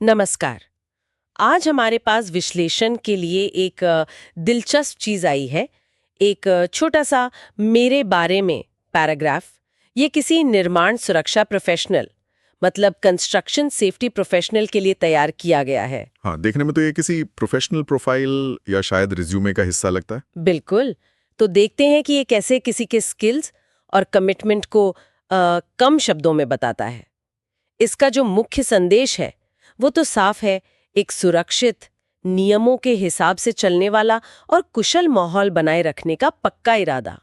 नमस्कार। आज हमारे पास विश्लेषण के लिए एक दिलचस्प चीज आई है। एक छोटा सा मेरे बारे में पैराग्राफ। ये किसी निर्माण सुरक्षा प्रोफेशनल, मतलब कंस्ट्रक्शन सेफ्टी प्रोफेशनल के लिए तैयार किया गया है। हाँ, देखने में तो ये किसी प्रोफेशनल प्रोफाइल या शायद रिज्यूमे का हिस्सा लगता है। बिल्कुल। तो देखते हैं कि ये कैसे किसी के स्किल्स और कमिटमेंट को कम शब्दों में बताता है। इसका जो मुख्य संदेश है वो तो साफ है, एक सुरक्षित, नियमों के हिसाब से चलने वाला और कुशल माहौल बनाए रखने का पक्का इरादा।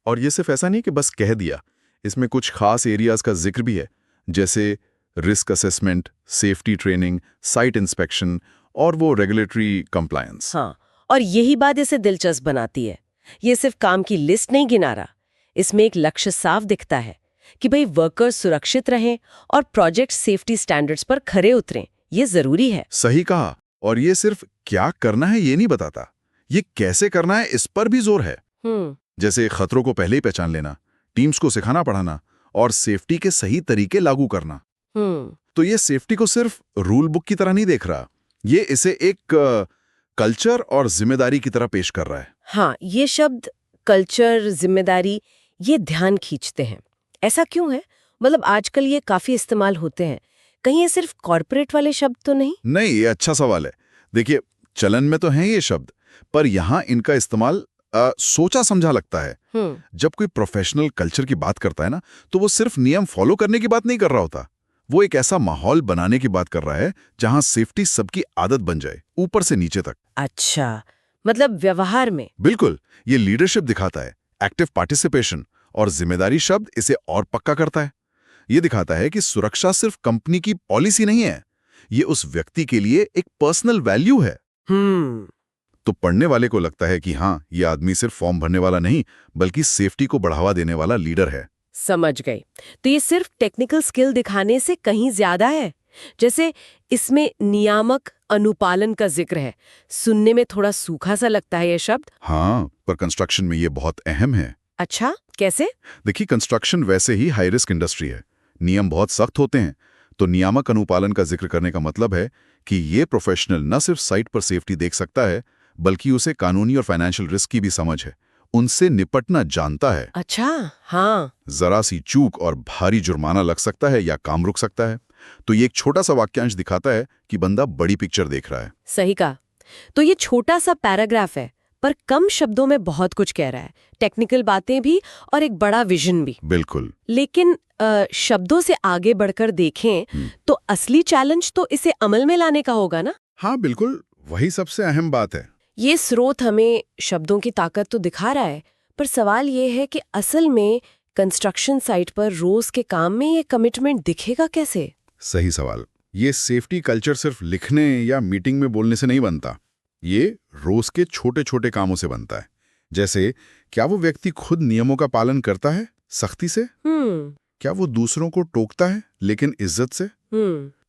और ये सिर्फ ऐसा नहीं कि बस कह दिया, इसमें कुछ खास एरियाज का जिक्र भी है, जैसे risk assessment, safety training, site inspection और वो रेगुलेटरी कंप्लायंस। हाँ, और यही बात इसे दिलचस्प बनाती है। ये सिर्फ काम की लिस्ट नहीं गिना रहा, इसमें एक लक्ष्य साफ दिखता है कि भाई वर्कर्स सुरक्षित रहें और प्रोजेक्ट सेफ्टी स्टैंडर्ड्स पर खरे उतरें। ये जरूरी है। सही कहा। और ये सिर्फ क्या करना है ये नहीं बताता, ये कैसे करना है इस पर भी जोर है। जैसे खतरों को पहले ही पहचान लेना, टीम्स को सिखाना पढ़ाना और सेफ्टी के सही तरीके लागू करना। तो ये सेफ्टी को सिर्फ रूल बुक की तरह नहीं देख रहा, ये इसे एक कल्चर और जिम्मेदारी की तरह पेश कर रहा है। हाँ, ये शब्द कल्चर, जिम्मेदारी, ये ध्यान खींचते हैं। ऐसा क्यों है? मतलब आजकल ये काफी इस्तेमाल होते हैं। कहीं ये सिर्फ कॉर्पोरेट वाले शब्द तो नहीं? नहीं, ये अच्छा सवाल है। देखिए, चलन में तो हैं ये शब्द, पर यहाँ इनका इस्तेमाल सोचा समझा लगता है। जब कोई प्रोफेशनल कल्चर की बात करता है ना, तो वो सिर्फ नियम फॉलो करने की बात नहीं कर रहा होता, वो एक ऐसा माहौल बनाने की बात कर रहा है जहां सेफ्टी सबकी आदत बन जाए, ऊपर से नीचे तक। अच्छा, मतलब व्यवहार में। बिल्कुल, ये लीडरशिप दिखाता है, एक्टिव पार्टिसिपेशन, और जिम्मेदारी शब्द इसे और पक्का करता है। ये दिखाता है कि सुरक्षा सिर्फ कंपनी की पॉलिसी नहीं है, ये उस व्यक्ति के लिए एक पर्सनल वैल्यू है। तो पढ़ने वाले को लगता है कि हाँ, ये आदमी सिर्फ फॉर्म भरने वाला नहीं, बल्कि सेफ्टी को बढ़ावा देने वाला लीडर है। समझ गई। तो ये सिर्फ टेक्निकल स्किल दिखाने से कहीं ज्यादा है। जैसे इसमें नियामक अनुपालन का जिक्र है। सुनने में थोड़ा सूखा सा लगता है ये शब्द। हाँ, पर कंस्ट्रक्शन में ये बहुत अहम है। अच्छा, कैसे? देखिए, कंस्ट्रक्शन वैसे ही हाई रिस्क इंडस्ट्री है, नियम बहुत सख्त होते हैं। तो नियामक अनुपालन का जिक्र करने का मतलब है कि ये प्रोफेशनल न सिर्फ साइट पर सेफ्टी देख सकता है, बल्कि उसे कानूनी और फाइनेंशियल रिस्क की भी समझ है, उनसे निपटना जानता है। अच्छा, हाँ। जरा सी चूक और भारी जुर्माना लग सकता है या काम रुक सकता है। तो ये एक छोटा सा वाक्यांश दिखाता है कि बंदा बड़ी पिक्चर देख रहा है। सही कहा। तो ये छोटा सा पैराग्राफ है, पर कम शब्दों में बहुत कुछ कह रहा है। टेक्निकल बातें भी और एक बड़ा विजन भी। बिल्कुल। लेकिन शब्दों से आगे बढ़कर देखें तो असली चैलेंज तो इसे अमल में लाने का होगा ना? हाँ बिल्कुल, वही सबसे अहम बात है। ये स्रोत हमें शब्दों की ताकत तो दिखा रहा है, पर सवाल ये है कि असल में कंस्ट्रक्शन साइट पर रोज के काम में ये कमिटमेंट दिखेगा कैसे? सही सवाल। ये सेफ्टी कल्चर सिर्फ लिखने या मीटिंग में बोलने से नहीं बनता, ये रोज के छोटे छोटे कामों से बनता है। जैसे, क्या वो व्यक्ति खुद नियमों का पालन करता है सख्ती से? क्या वो दूसरों को टोकता है लेकिन इज्जत से?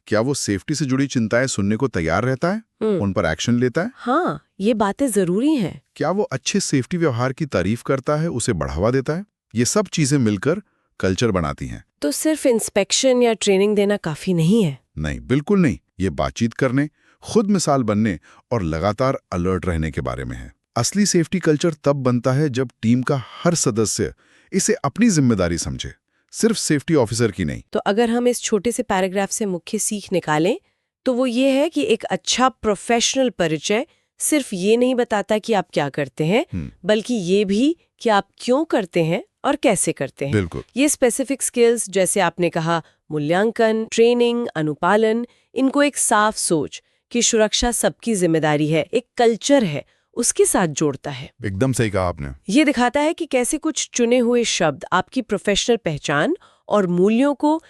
क्या वो सेफ्टी से जुड़ी चिंताएं सुनने को तैयार रहता है, उन पर एक्शन लेता है? हाँ, ये बातें जरूरी हैं। क्या वो अच्छे सेफ्टी व्यवहार की तारीफ करता है, उसे बढ़ावा देता है? ये सब चीजें मिलकर कल्चर बनाती हैं। तो सिर्फ इंस्पेक्शन या ट्रेनिंग देना काफी नहीं है? नहीं, बिल्कुल नहीं। ये बातचीत करने, खुद मिसाल बनने और लगातार अलर्ट रहने के बारे में है। असली सेफ्टी कल्चर तब बनता है जब टीम का हर सदस्य इसे अपनी जिम्मेदारी समझे, सिर्फ सेफ्टी ऑफिसर की नहीं। तो अगर हम इस छोटे से पैराग्राफ से मुख्य सीख निकालें तो वो ये है कि एक अच्छा प्रोफेशनल परिचय सिर्फ ये नहीं बताता कि आप क्या करते हैं, बल्कि ये भी कि आप क्यों करते हैं और कैसे करते हैं। बिल्कुल। ये स्पेसिफिक स्किल्स, जैसे आपने कहा, मूल्यांकन, ट्रेनिंग, अनुपालन, इनको एक साफ सोच कि सुरक्षा सबकी जिम्मेदारी है, एक कल्चर है, उसके साथ जोड़ता है। एकदम सही कहा आपने। ये दिखाता है कि कैसे कुछ चुने हुए शब्द आपकी प्रोफेशनल पहचान और मूल्यों को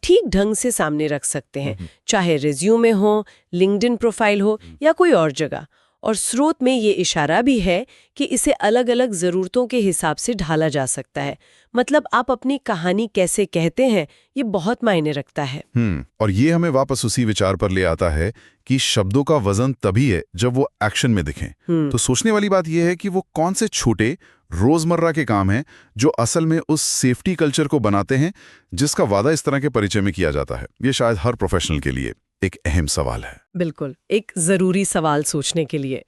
ठीक ढंग से सामने रख सकते हैं, चाहे रिज्यूमे हो, लिंक्डइन प्रोफाइल हो या कोई और जगह। और स्रोत में ये इशारा भी है कि इसे अलग अलग ज़रूरतों के हिसाब से ढाला जा सकता है। मतलब आप अपनी कहानी कैसे कहते हैं, ये बहुत मायने रखता है। और ये हमें वापस उसी विचार पर ले आता है कि शब्दों का वजन तभी है जब वो एक्शन में दिखें। तो सोचने वाली बात यह है कि वो कौन से छोटे रोजमर्रा के काम हैं जो असल में उस सेफ्टी कल्चर को बनाते हैं जिसका वादा इस तरह के परिचय में किया जाता है। ये शायद हर प्रोफेशनल के लिए एक अहम सवाल है। बिल्कुल, एक जरूरी सवाल सोचने के लिए।